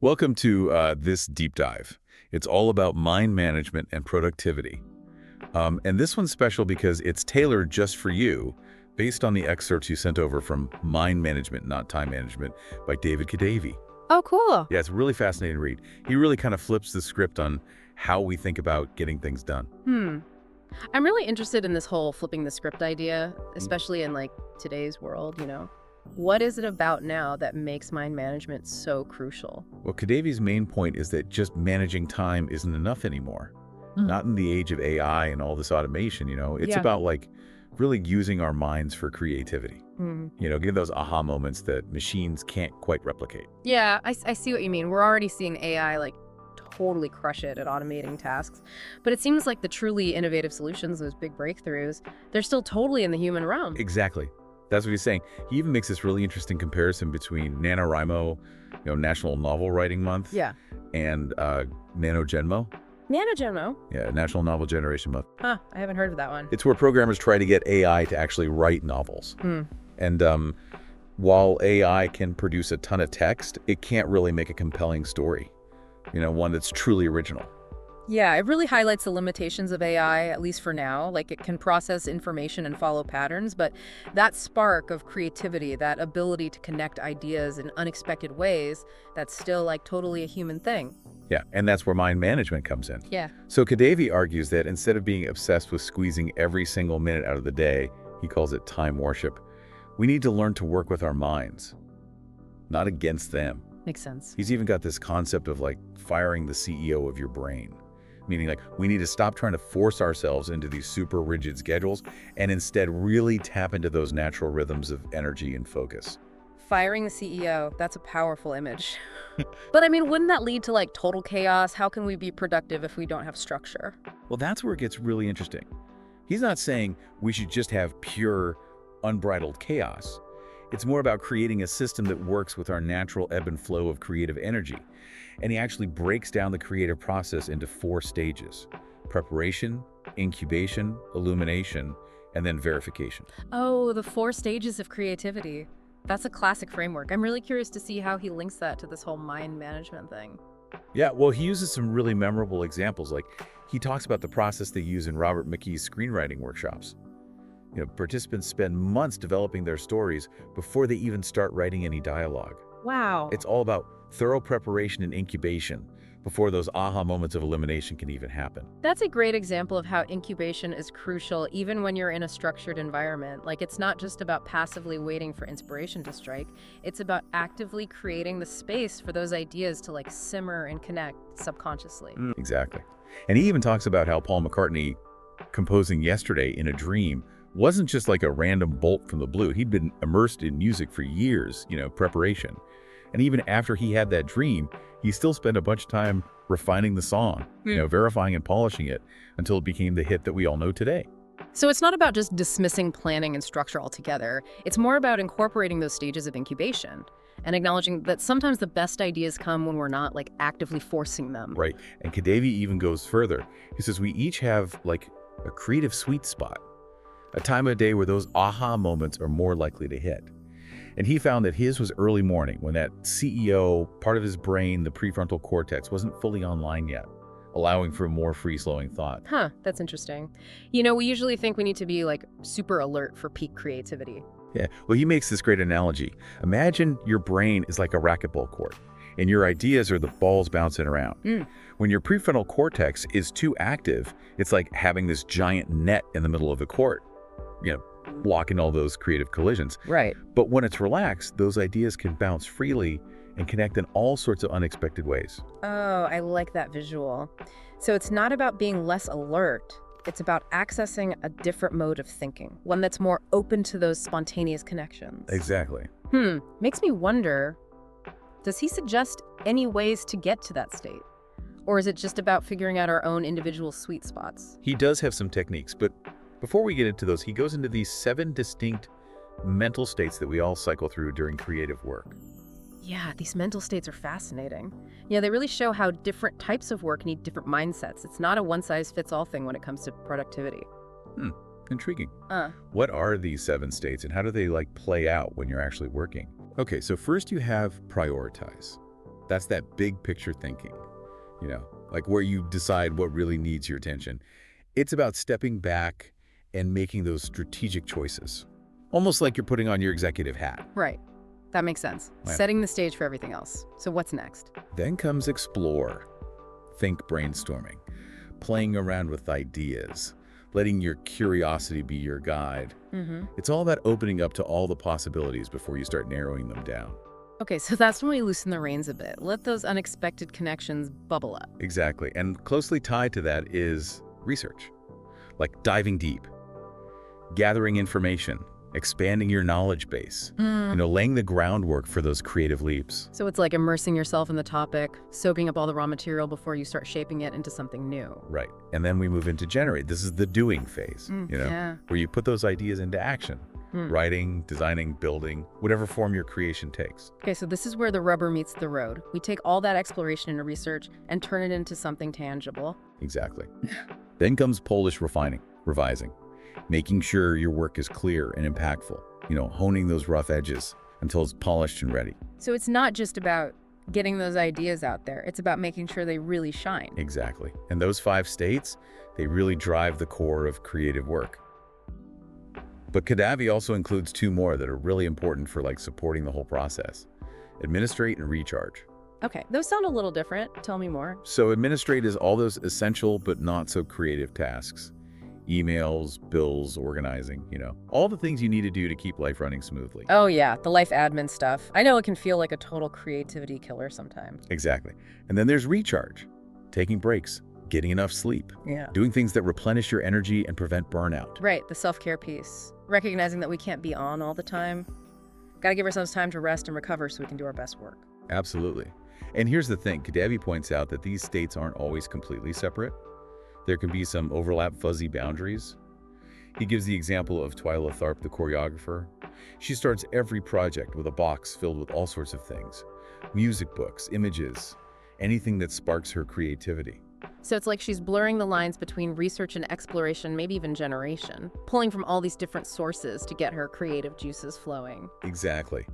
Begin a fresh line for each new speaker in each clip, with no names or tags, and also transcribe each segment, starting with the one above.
Welcome to this deep dive. It's all about mind management and productivity. And this one's special because it's tailored just for you based on the excerpts you sent over from Mind Management, Not Time Management by David Kadavy.
Oh, cool.
Yeah, it's a really fascinating read. He really kind of flips the script on how we think about getting things done.
I'm really interested in this whole flipping the script idea,
Mm.
especially in today's world. What is it about now that makes mind management so crucial?
Well, Kadavy's main point is that just managing time isn't enough anymore.
Mm.
Not in the age of AI and all this automation. It's
Yeah.
about really using our minds for creativity.
Mm.
Give those aha moments that machines can't quite replicate.
Yeah, I see what you mean. We're already seeing AI totally crush it at automating tasks. But it seems like the truly innovative solutions, those big breakthroughs, they're still totally in the human realm.
Exactly. That's what he's saying. He even makes this really interesting comparison between NaNoWriMo, National Novel Writing Month,
Yeah.
and NanoGenmo,
NanoGenmo?
National Novel Generation Month.
Huh, I haven't heard of that one.
It's where programmers try to get AI to actually write novels.
Hmm.
And while AI can produce a ton of text, it can't really make a compelling story, one that's truly original.
Yeah, it really highlights the limitations of AI, at least for now. It can process information and follow patterns, but that spark of creativity, that ability to connect ideas in unexpected ways, that's still totally a human thing.
Yeah, and that's where mind management comes in.
Yeah.
So Kadavy argues that instead of being obsessed with squeezing every single minute out of the day, he calls it time worship, we need to learn to work with our minds, not against them.
Makes sense.
He's even got this concept of firing the CEO of your brain. Meaning we need to stop trying to force ourselves into these super rigid schedules and instead really tap into those natural rhythms of energy and focus.
Firing the CEO, that's a powerful image. But wouldn't that lead to total chaos? How can we be productive if we don't have structure?
Well, that's where it gets really interesting. He's not saying we should just have pure, unbridled chaos. It's more about creating a system that works with our natural ebb and flow of creative energy. And he actually breaks down the creative process into 4 stages: preparation, incubation, illumination, and then verification.
Oh, the 4 stages of creativity. That's a classic framework. I'm really curious to see how he links that to this whole mind management thing.
Yeah, well, he uses some really memorable examples. He talks about the process they use in Robert McKee's screenwriting workshops. Participants spend months developing their stories before they even start writing any dialogue.
Wow.
It's all about thorough preparation and incubation before those aha moments of elimination can even happen.
That's a great example of how incubation is crucial even when you're in a structured environment. It's not just about passively waiting for inspiration to strike. It's about actively creating the space for those ideas to simmer and connect subconsciously.
Exactly. And he even talks about how Paul McCartney composing Yesterday in a Dream wasn't just a random bolt from the blue. He'd been immersed in music for years, preparation. And even after he had that dream, he still spent a bunch of time refining the song, verifying and polishing it until it became the hit that we all know today.
So it's not about just dismissing planning and structure altogether. It's more about incorporating those stages of incubation and acknowledging that sometimes the best ideas come when we're not actively forcing them.
Right. And Kadavy even goes further. He says we each have a creative sweet spot, a time of day where those aha moments are more likely to hit. And he found that his was early morning when that CEO, part of his brain, the prefrontal cortex, wasn't fully online yet, allowing for more free-flowing thought.
Huh, that's interesting. We usually think we need to be super alert for peak creativity.
Yeah, well, he makes this great analogy. Imagine your brain is like a racquetball court, and your ideas are the balls bouncing around. When your prefrontal cortex is too active, it's like having this giant net in the middle of the court, blocking all those creative collisions.
Right.
But when it's relaxed, those ideas can bounce freely and connect in all sorts of unexpected ways.
Oh, I like that visual. So it's not about being less alert. It's about accessing a different mode of thinking, one that's more open to those spontaneous connections.
Exactly.
Makes me wonder, does he suggest any ways to get to that state? Or is it just about figuring out our own individual sweet spots?
He does have some techniques, but before we get into those, he goes into these 7 distinct mental states that we all cycle through during creative work.
Yeah, these mental states are fascinating. They really show how different types of work need different mindsets. It's not a one-size-fits-all thing when it comes to productivity.
Intriguing. What are these 7 states and how do they play out when you're actually working? Okay, so first you have prioritize. That's that big picture thinking, like where you decide what really needs your attention. It's about stepping back and making those strategic choices. Almost like you're putting on your executive hat.
Right. That makes sense.
Yeah.
Setting the stage for everything else. So what's next?
Then comes explore. Think brainstorming, playing around with ideas, letting your curiosity be your guide. It's all about opening up to all the possibilities before you start narrowing them down.
Okay, so that's when we loosen the reins a bit. Let those unexpected connections bubble up.
Exactly. And closely tied to that is research, like diving deep, gathering information, expanding your knowledge base, laying the groundwork for those creative leaps.
So it's like immersing yourself in the topic, soaking up all the raw material before you start shaping it into something new.
Right. And then we move into generate. This is the doing phase,
Yeah.
where you put those ideas into action. Writing, designing, building, whatever form your creation takes.
Okay, so this is where the rubber meets the road. We take all that exploration and research and turn it into something tangible.
Exactly. Then comes Polish revising, making sure your work is clear and impactful, honing those rough edges until it's polished and ready.
So it's not just about getting those ideas out there. It's about making sure they really shine.
Exactly. And those 5 states, they really drive the core of creative work. But Kadavy also includes 2 more that are really important for supporting the whole process. Administrate and recharge.
Okay, those sound a little different. Tell me more.
So administrate is all those essential but not so creative tasks. Emails, bills, organizing, all the things you need to do to keep life running smoothly.
Oh yeah, the life admin stuff. I know it can feel like a total creativity killer sometimes.
Exactly. And then there's recharge, taking breaks, getting enough sleep, doing things that replenish your energy and prevent burnout.
Right, the self-care piece. Recognizing that we can't be on all the time. Got to give ourselves time to rest and recover so we can do our best work.
Absolutely. And here's the thing, Kadavy points out that these states aren't always completely separate. There can be some overlap, fuzzy boundaries. He gives the example of Twyla Tharp, the choreographer. She starts every project with a box filled with all sorts of things. Music books, images, anything that sparks her creativity.
So it's like she's blurring the lines between research and exploration, maybe even generation, pulling from all these different sources to get her creative juices flowing.
Exactly.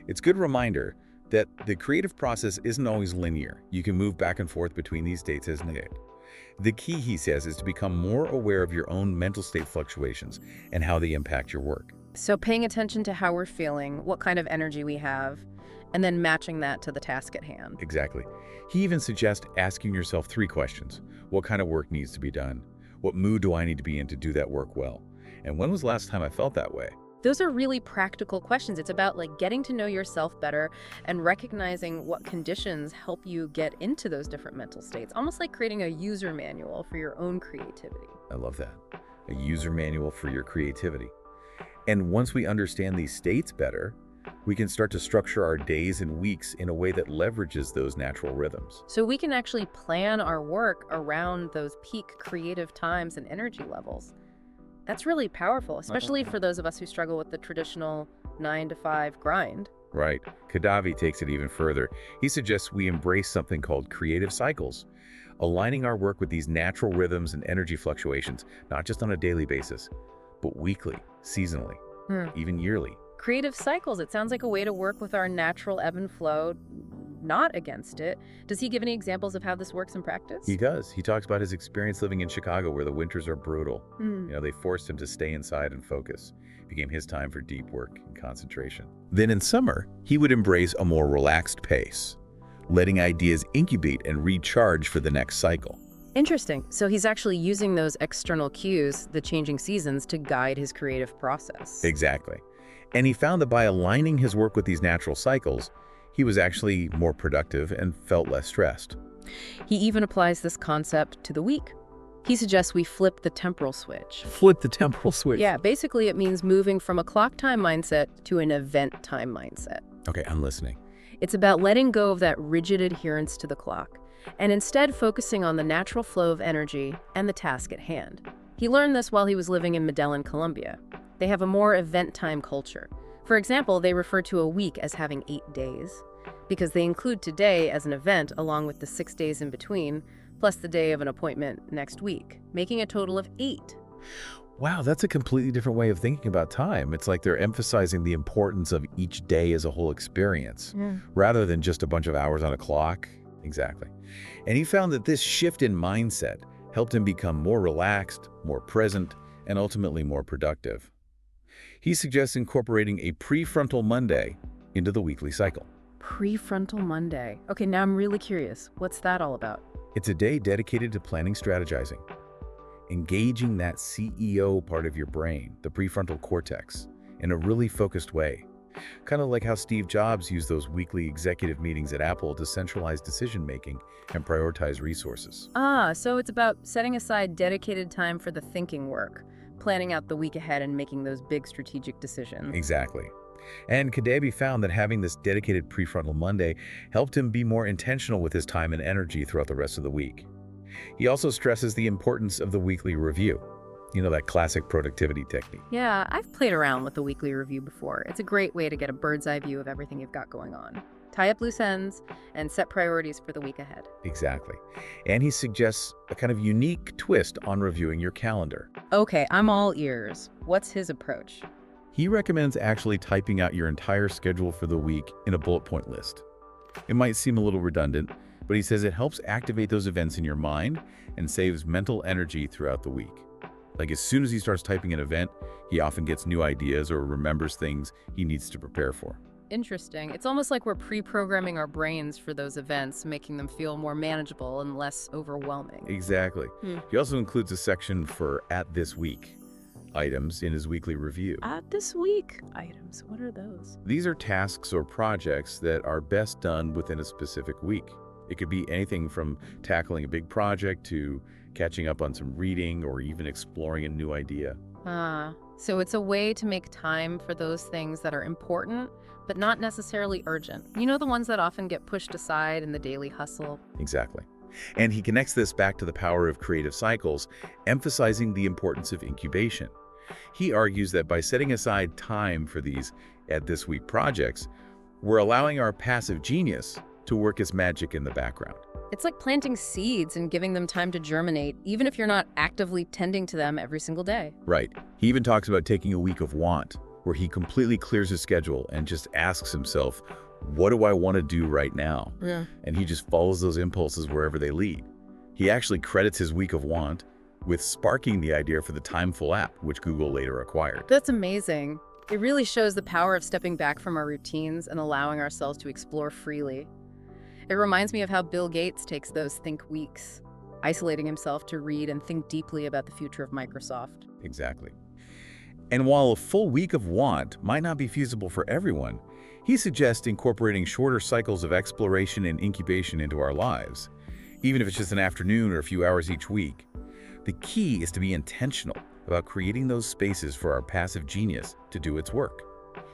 It's a good reminder that the creative process isn't always linear. You can move back and forth between these states as needed. The key, he says, is to become more aware of your own mental state fluctuations and how they impact your work.
So paying attention to how we're feeling, what kind of energy we have, and then matching that to the task at hand.
Exactly. He even suggests asking yourself 3 questions. What kind of work needs to be done? What mood do I need to be in to do that work well? And when was the last time I felt that way?
Those are really practical questions. It's about getting to know yourself better and recognizing what conditions help you get into those different mental states. Almost like creating a user manual for your own creativity.
I love that. A user manual for your creativity. And once we understand these states better, we can start to structure our days and weeks in a way that leverages those natural rhythms.
So we can actually plan our work around those peak creative times and energy levels. That's really powerful, especially for those of us who struggle with the traditional 9-to-5 grind.
Right. Kadavy takes it even further. He suggests we embrace something called creative cycles, aligning our work with these natural rhythms and energy fluctuations, not just on a daily basis, but weekly, seasonally, even yearly.
Creative cycles. It sounds like a way to work with our natural ebb and flow, not against it. Does he give any examples of how this works in practice?
He does. He talks about his experience living in Chicago where the winters are brutal. They forced him to stay inside and focus. It became his time for deep work and concentration. Then in summer, he would embrace a more relaxed pace, letting ideas incubate and recharge for the next cycle.
Interesting. So he's actually using those external cues, the changing seasons, to guide his creative process.
Exactly. And he found that by aligning his work with these natural cycles, he was actually more productive and felt less stressed.
He even applies this concept to the week. He suggests we flip the temporal switch.
Flip the temporal switch?
Yeah, basically it means moving from a clock time mindset to an event time mindset.
Okay, I'm listening.
It's about letting go of that rigid adherence to the clock and instead focusing on the natural flow of energy and the task at hand. He learned this while he was living in Medellin, Colombia. They have a more event time culture. For example, they refer to a week as having 8 days because they include today as an event along with the 6 days in between, plus the day of an appointment next week, making a total of 8.
Wow, that's a completely different way of thinking about time. It's like they're emphasizing the importance of each day as a whole experience,
Yeah.
rather than just a bunch of hours on a clock. Exactly. And he found that this shift in mindset helped him become more relaxed, more present, and ultimately more productive. He suggests incorporating a prefrontal Monday into the weekly cycle.
Prefrontal Monday. Okay, now I'm really curious. What's that all about?
It's a day dedicated to planning, strategizing, engaging that CEO part of your brain, the prefrontal cortex, in a really focused way. Kind of like how Steve Jobs used those weekly executive meetings at Apple to centralize decision-making and prioritize resources.
Ah, so it's about setting aside dedicated time for the thinking work, planning out the week ahead and making those big strategic decisions.
Exactly. And Kadavy found that having this dedicated prefrontal Monday helped him be more intentional with his time and energy throughout the rest of the week. He also stresses the importance of the weekly review. You know, that classic productivity technique.
Yeah, I've played around with the weekly review before. It's a great way to get a bird's eye view of everything you've got going on. Tie up loose ends and set priorities for the week ahead.
Exactly. And he suggests a kind of unique twist on reviewing your calendar.
Okay, I'm all ears. What's his approach?
He recommends actually typing out your entire schedule for the week in a bullet point list. It might seem a little redundant, but he says it helps activate those events in your mind and saves mental energy throughout the week. Like as soon as he starts typing an event, he often gets new ideas or remembers things he needs to prepare for.
Interesting. It's almost like we're pre-programming our brains for those events, making them feel more manageable and less overwhelming.
Exactly. He also includes a section for "at this week" items in his weekly review.
At this week items, what are those?
These are tasks or projects that are best done within a specific week. It could be anything from tackling a big project to catching up on some reading or even exploring a new idea.
Ah, so it's a way to make time for those things that are important, but not necessarily urgent. You know, the ones that often get pushed aside in the daily hustle.
Exactly. And he connects this back to the power of creative cycles, emphasizing the importance of incubation. He argues that by setting aside time for these at this week projects, we're allowing our passive genius to work its magic in the background.
It's like planting seeds and giving them time to germinate, even if you're not actively tending to them every single day.
Right. He even talks about taking a week of want, where he completely clears his schedule and just asks himself, what do I want to do right now?
Yeah.
And he just follows those impulses wherever they lead. He actually credits his week of want with sparking the idea for the Timeful app, which Google later acquired.
That's amazing. It really shows the power of stepping back from our routines and allowing ourselves to explore freely. It reminds me of how Bill Gates takes those think weeks, isolating himself to read and think deeply about the future of Microsoft.
Exactly. And while a full week of want might not be feasible for everyone, he suggests incorporating shorter cycles of exploration and incubation into our lives, even if it's just an afternoon or a few hours each week. The key is to be intentional about creating those spaces for our passive genius to do its work.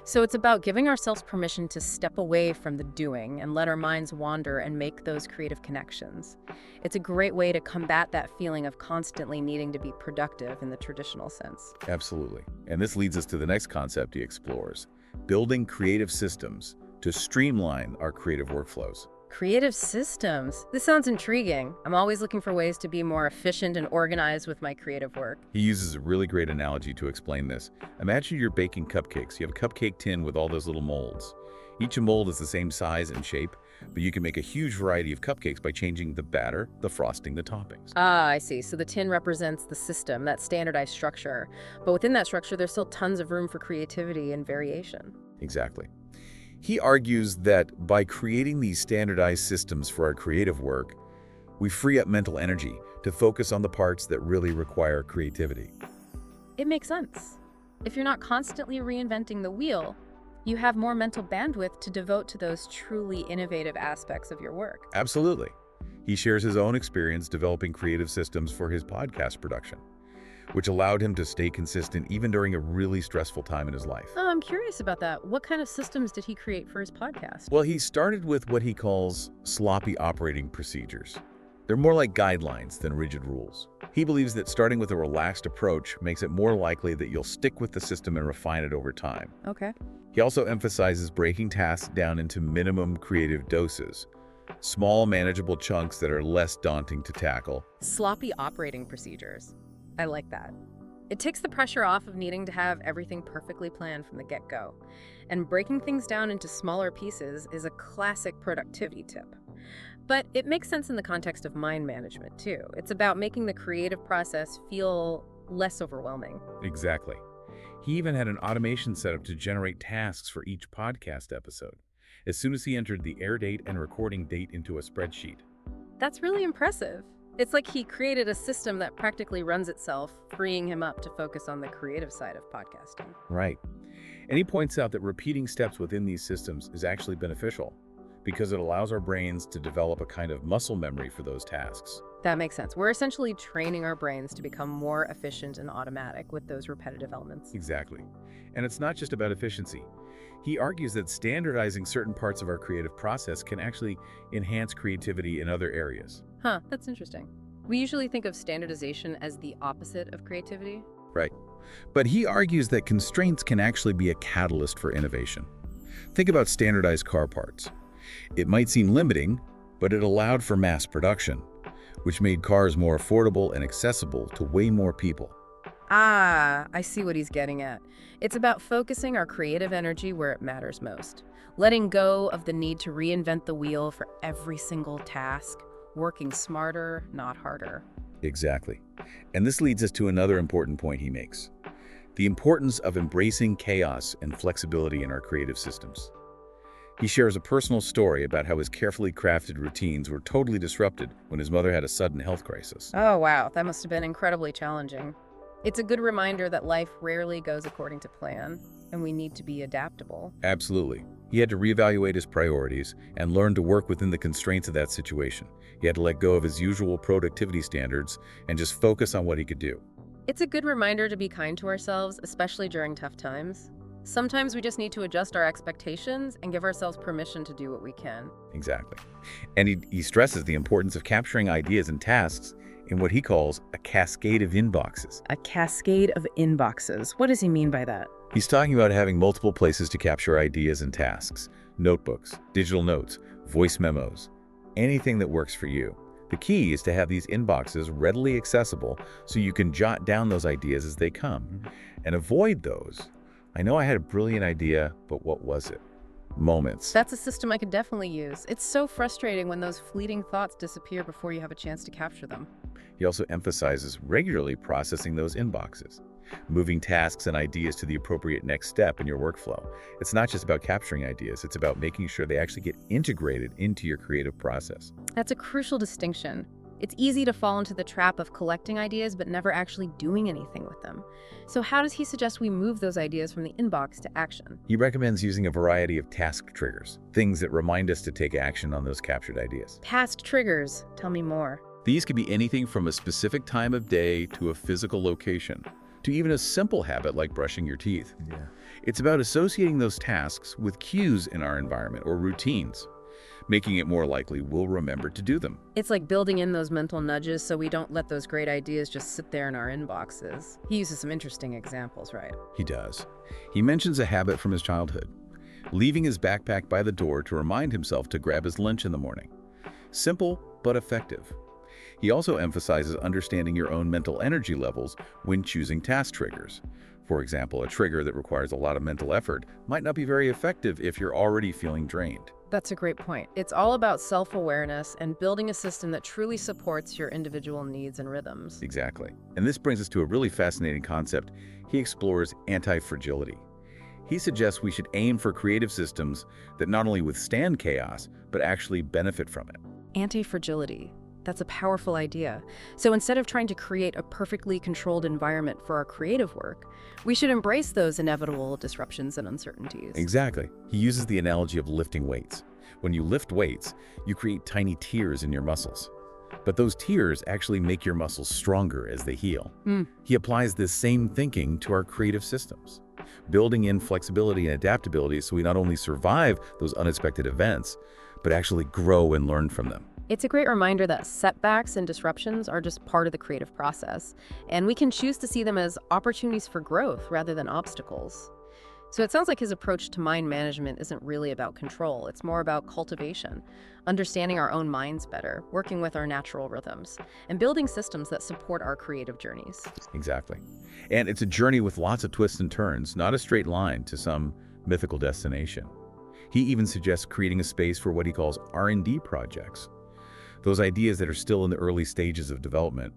So it's about giving ourselves permission to step away from the doing and let our minds wander and make those creative connections. It's a great way to combat that feeling of constantly needing to be productive in the traditional sense.
Absolutely. And this leads us to the next concept he explores: building creative systems to streamline our creative workflows.
Creative systems. This sounds intriguing. I'm always looking for ways to be more efficient and organized with my creative work.
He uses a really great analogy to explain this. Imagine you're baking cupcakes. You have a cupcake tin with all those little molds. Each mold is the same size and shape, but you can make a huge variety of cupcakes by changing the batter, the frosting, the toppings.
Ah, I see. So the tin represents the system, that standardized structure. But within that structure, there's still tons of room for creativity and variation.
Exactly. He argues that by creating these standardized systems for our creative work, we free up mental energy to focus on the parts that really require creativity.
It makes sense. If you're not constantly reinventing the wheel, you have more mental bandwidth to devote to those truly innovative aspects of your work.
Absolutely. He shares his own experience developing creative systems for his podcast production, which allowed him to stay consistent even during a really stressful time in his life.
Oh, I'm curious about that. What kind of systems did he create for his podcast?
Well, he started with what he calls sloppy operating procedures. They're more like guidelines than rigid rules. He believes that starting with a relaxed approach makes it more likely that you'll stick with the system and refine it over time.
Okay.
He also emphasizes breaking tasks down into minimum creative doses, small manageable chunks that are less daunting to tackle.
Sloppy operating procedures. I like that. It takes the pressure off of needing to have everything perfectly planned from the get-go. And breaking things down into smaller pieces is a classic productivity tip. But it makes sense in the context of mind management, too. It's about making the creative process feel less overwhelming.
Exactly. He even had an automation set up to generate tasks for each podcast episode, as soon as he entered the air date and recording date into a spreadsheet.
That's really impressive. It's like he created a system that practically runs itself, freeing him up to focus on the creative side of podcasting.
Right. And he points out that repeating steps within these systems is actually beneficial because it allows our brains to develop a kind of muscle memory for those tasks.
That makes sense. We're essentially training our brains to become more efficient and automatic with those repetitive elements.
Exactly. And it's not just about efficiency. He argues that standardizing certain parts of our creative process can actually enhance creativity in other areas.
Huh, that's interesting. We usually think of standardization as the opposite of creativity.
Right. But he argues that constraints can actually be a catalyst for innovation. Think about standardized car parts. It might seem limiting, but it allowed for mass production, which made cars more affordable and accessible to way more people.
Ah, I see what he's getting at. It's about focusing our creative energy where it matters most, letting go of the need to reinvent the wheel for every single task, working smarter, not harder.
Exactly. And this leads us to another important point he makes: the importance of embracing chaos and flexibility in our creative systems. He shares a personal story about how his carefully crafted routines were totally disrupted when his mother had a sudden health crisis.
Oh, wow, that must have been incredibly challenging. It's a good reminder that life rarely goes according to plan, and we need to be adaptable.
Absolutely. He had to reevaluate his priorities and learn to work within the constraints of that situation. He had to let go of his usual productivity standards and just focus on what he could do.
It's a good reminder to be kind to ourselves, especially during tough times. Sometimes we just need to adjust our expectations and give ourselves permission to do what we can.
Exactly. And he stresses the importance of capturing ideas and tasks in what he calls a cascade of inboxes.
A cascade of inboxes. What does he mean by that?
He's talking about having multiple places to capture ideas and tasks: notebooks, digital notes, voice memos, anything that works for you. The key is to have these inboxes readily accessible so you can jot down those ideas as they come. And avoid those "I know I had a brilliant idea, but what was it?" moments.
That's a system I could definitely use. It's so frustrating when those fleeting thoughts disappear before you have a chance to capture them.
He also emphasizes regularly processing those inboxes, moving tasks and ideas to the appropriate next step in your workflow. It's not just about capturing ideas, it's about making sure they actually get integrated into your creative process.
That's a crucial distinction. It's easy to fall into the trap of collecting ideas but never actually doing anything with them. So how does he suggest we move those ideas from the inbox to action?
He recommends using a variety of task triggers, things that remind us to take action on those captured ideas.
Task triggers. Tell me more.
These could be anything from a specific time of day to a physical location, to even a simple habit like brushing your teeth. It's about associating those tasks with cues in our environment or routines, making it more likely we'll remember to do them.
It's like building in those mental nudges so we don't let those great ideas just sit there in our inboxes. He uses some interesting examples, right?
He does. He mentions a habit from his childhood, leaving his backpack by the door to remind himself to grab his lunch in the morning. Simple, but effective. He also emphasizes understanding your own mental energy levels when choosing task triggers. For example, a trigger that requires a lot of mental effort might not be very effective if you're already feeling drained.
That's a great point. It's all about self-awareness and building a system that truly supports your individual needs and rhythms.
Exactly. And this brings us to a really fascinating concept. He explores anti-fragility. He suggests we should aim for creative systems that not only withstand chaos, but actually benefit from it.
Anti-fragility. That's a powerful idea. So instead of trying to create a perfectly controlled environment for our creative work, we should embrace those inevitable disruptions and uncertainties.
Exactly. He uses the analogy of lifting weights. When you lift weights, you create tiny tears in your muscles. But those tears actually make your muscles stronger as they heal. He applies this same thinking to our creative systems, building in flexibility and adaptability so we not only survive those unexpected events, but actually grow and learn from them.
It's a great reminder that setbacks and disruptions are just part of the creative process, and we can choose to see them as opportunities for growth rather than obstacles. So it sounds like his approach to mind management isn't really about control. It's more about cultivation, understanding our own minds better, working with our natural rhythms, and building systems that support our creative journeys.
Exactly. And it's a journey with lots of twists and turns, not a straight line to some mythical destination. He even suggests creating a space for what he calls R&D projects. Those ideas that are still in the early stages of development,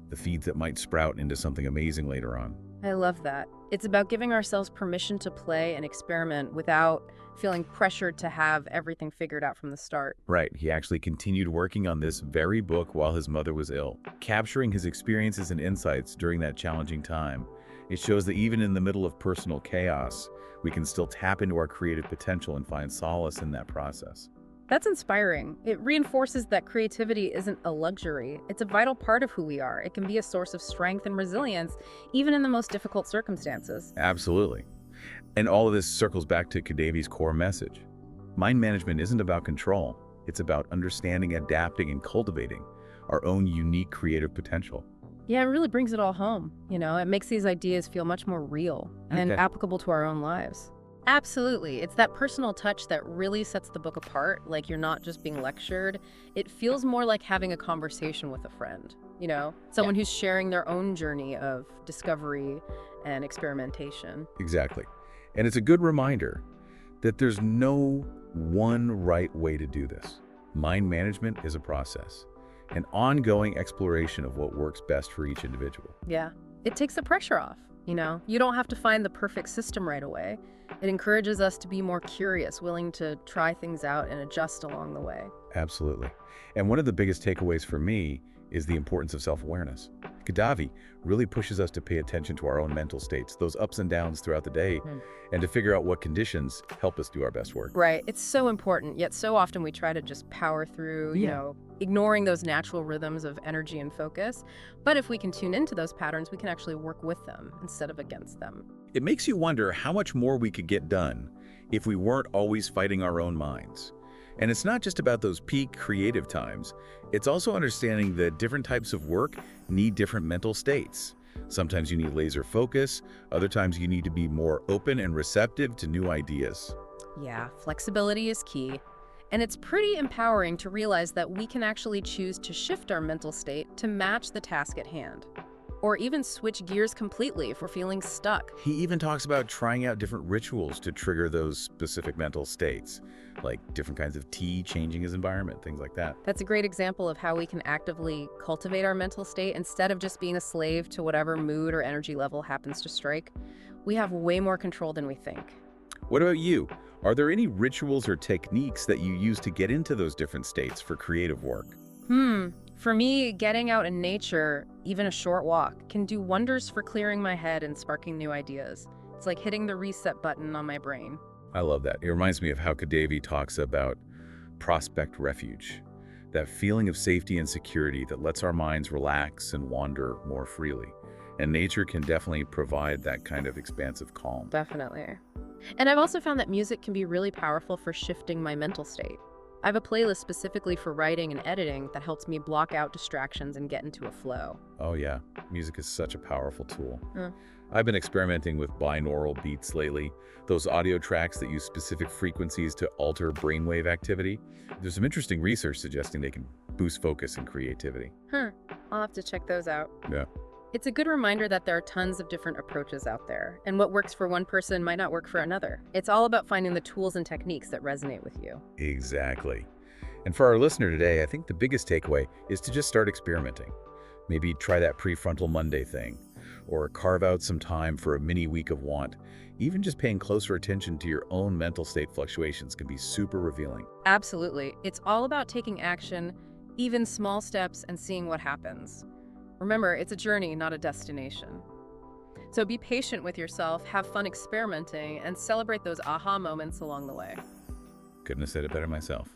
the seeds that might sprout into something amazing later on.
I love that. It's about giving ourselves permission to play and experiment without feeling pressured to have everything figured out from the start.
Right, he actually continued working on this very book while his mother was ill, capturing his experiences and insights during that challenging time. It shows that even in the middle of personal chaos, we can still tap into our creative potential and find solace in that process.
That's inspiring. It reinforces that creativity isn't a luxury. It's a vital part of who we are. It can be a source of strength and resilience, even in the most difficult circumstances.
Absolutely. And all of this circles back to Kadavy's core message. Mind management isn't about control. It's about understanding, adapting, and cultivating our own unique creative potential.
Yeah, it really brings it all home. It makes these ideas feel much more real and applicable to our own lives. Absolutely. It's that personal touch that really sets the book apart. Like, you're not just being lectured. It feels more like having a conversation with a friend, someone who's sharing their own journey of discovery and experimentation.
Exactly. And it's a good reminder that there's no one right way to do this. Mind management is a process, an ongoing exploration of what works best for each individual.
Yeah. It takes the pressure off, You don't have to find the perfect system right away. It encourages us to be more curious, willing to try things out and adjust along the way.
Absolutely. And one of the biggest takeaways for me is the importance of self-awareness. Kadavy really pushes us to pay attention to our own mental states, those ups and downs throughout the day, and to figure out what conditions help us do our best work.
Right. It's so important, yet so often we try to just power through, ignoring those natural rhythms of energy and focus. But if we can tune into those patterns, we can actually work with them instead of against them.
It makes you wonder how much more we could get done if we weren't always fighting our own minds. And it's not just about those peak creative times. It's also understanding that different types of work need different mental states. Sometimes you need laser focus, other times you need to be more open and receptive to new ideas.
Yeah, flexibility is key. And it's pretty empowering to realize that we can actually choose to shift our mental state to match the task at hand. Or even switch gears completely if we're feeling stuck.
He even talks about trying out different rituals to trigger those specific mental states, like different kinds of tea, changing his environment, things like that.
That's a great example of how we can actively cultivate our mental state instead of just being a slave to whatever mood or energy level happens to strike. We have way more control than we think.
What about you? Are there any rituals or techniques that you use to get into those different states for creative work?
For me, getting out in nature, even a short walk, can do wonders for clearing my head and sparking new ideas. It's like hitting the reset button on my brain.
I love that. It reminds me of how Kadavy talks about prospect refuge, that feeling of safety and security that lets our minds relax and wander more freely. And nature can definitely provide that kind of expansive calm.
Definitely. And I've also found that music can be really powerful for shifting my mental state. I have a playlist specifically for writing and editing that helps me block out distractions and get into a flow.
Oh yeah, music is such a powerful tool. I've been experimenting with binaural beats lately, those audio tracks that use specific frequencies to alter brainwave activity. There's some interesting research suggesting they can boost focus and creativity.
I'll have to check those out.
Yeah.
It's a good reminder that there are tons of different approaches out there, and what works for one person might not work for another. It's all about finding the tools and techniques that resonate with you.
Exactly. And for our listener today, I think the biggest takeaway is to just start experimenting. Maybe try that prefrontal Monday thing, or carve out some time for a mini week of want. Even just paying closer attention to your own mental state fluctuations can be super revealing.
Absolutely. It's all about taking action, even small steps, and seeing what happens. Remember, it's a journey, not a destination. So be patient with yourself, have fun experimenting, and celebrate those aha moments along the way.
Couldn't have said it better myself.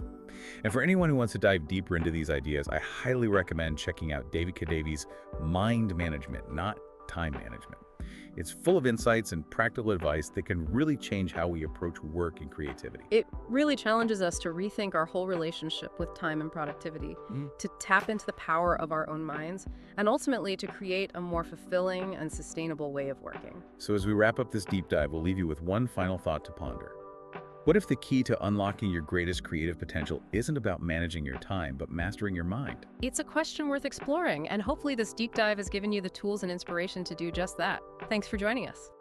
And for anyone who wants to dive deeper into these ideas, I highly recommend checking out David Kadavy's Mind Management, not time management. It's full of insights and practical advice that can really change how we approach work and creativity.
It really challenges us to rethink our whole relationship with time and productivity, to tap into the power of our own minds, and ultimately to create a more fulfilling and sustainable way of working.
So as we wrap up this deep dive, we'll leave you with one final thought to ponder. What if the key to unlocking your greatest creative potential isn't about managing your time, but mastering your mind?
It's a question worth exploring, and hopefully this deep dive has given you the tools and inspiration to do just that. Thanks for joining us.